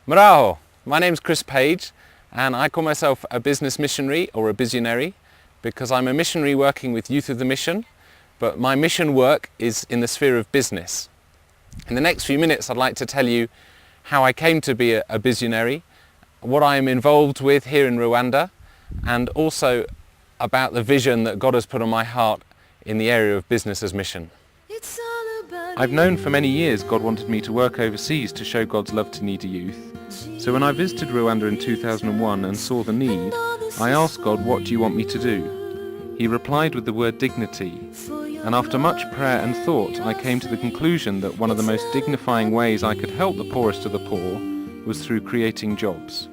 Maraho! My name's Chris Page and I call myself a business missionary or a visionary because I'm a missionary working with Youth of the Mission, but my mission work is in the sphere of business. In the next few minutes I'd like to tell you how I came to be a visionary, what I am involved with here in Rwanda, and also about the vision that God has put on my heart in the area of business as mission. I've known for many years God wanted me to work overseas to show God's love to needy youth. So when I visited Rwanda in 2001 and saw the need, I asked God, "What do you want me to do?" He replied with the word dignity. And after much prayer and thought, I came to the conclusion that one of the most dignifying ways I could help the poorest of the poor was through creating jobs.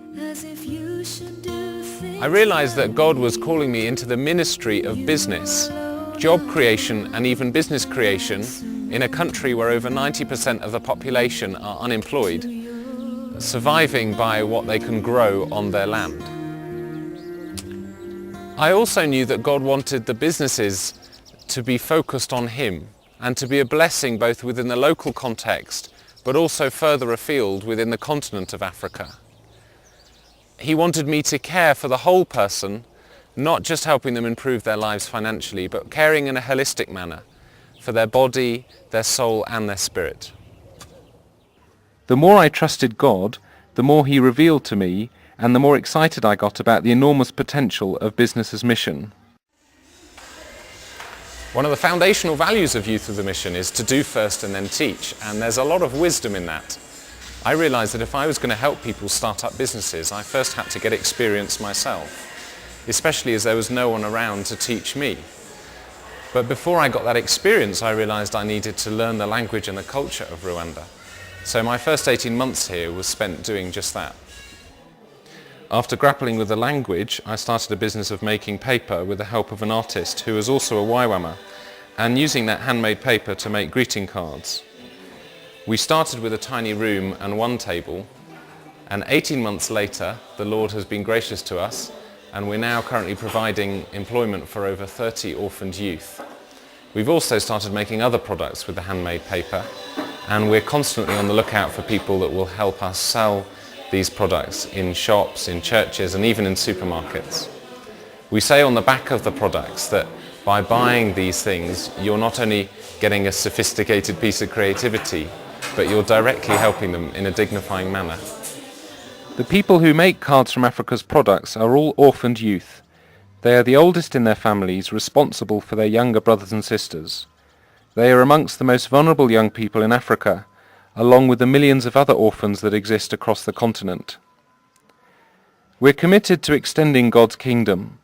I realized that God was calling me into the ministry of business, job creation and even business creation in a country where over 90% of the population are unemployed, surviving by what they can grow on their land. I also knew that God wanted the businesses to be focused on Him and to be a blessing both within the local context but also further afield within the continent of Africa. He wanted me to care for the whole person, not just helping them improve their lives financially, but caring in a holistic manner for their body, their soul and their spirit. The more I trusted God, the more He revealed to me, and the more excited I got about the enormous potential of business as mission. One of the foundational values of Youth of the Mission is to do first and then teach, and there's a lot of wisdom in that. I realised that if I was going to help people start up businesses, I first had to get experience myself, especially as there was no one around to teach me. But before I got that experience, I realised I needed to learn the language and the culture of Rwanda. So my first 18 months here was spent doing just that. After grappling with the language, I started a business of making paper with the help of an artist who was also a Waiwama, and using that handmade paper to make greeting cards. We started with a tiny room and one table, and 18 months later, the Lord has been gracious to us, and we're now currently providing employment for over 30 orphaned youth. We've also started making other products with the handmade paper, and we're constantly on the lookout for people that will help us sell these products in shops, in churches and even in supermarkets. We say on the back of the products that by buying these things you're not only getting a sophisticated piece of creativity, but you're directly helping them in a dignifying manner. The people who make Cards from Africa's products are all orphaned youth. They are the oldest in their families, responsible for their younger brothers and sisters. They are amongst the most vulnerable young people in Africa, along with the millions of other orphans that exist across the continent. We're committed to extending God's kingdom.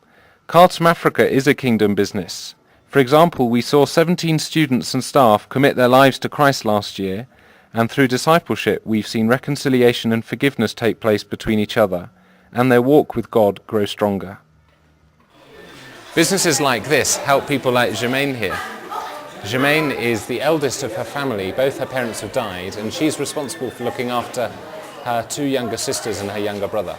Cards from Africa is a kingdom business. For example, we saw 17 students and staff commit their lives to Christ last year, and through discipleship we've seen reconciliation and forgiveness take place between each other, and their walk with God grow stronger. Businesses like this help people like Germaine here. Germaine is the eldest of her family. Both her parents have died, and she's responsible for looking after her two younger sisters and her younger brother.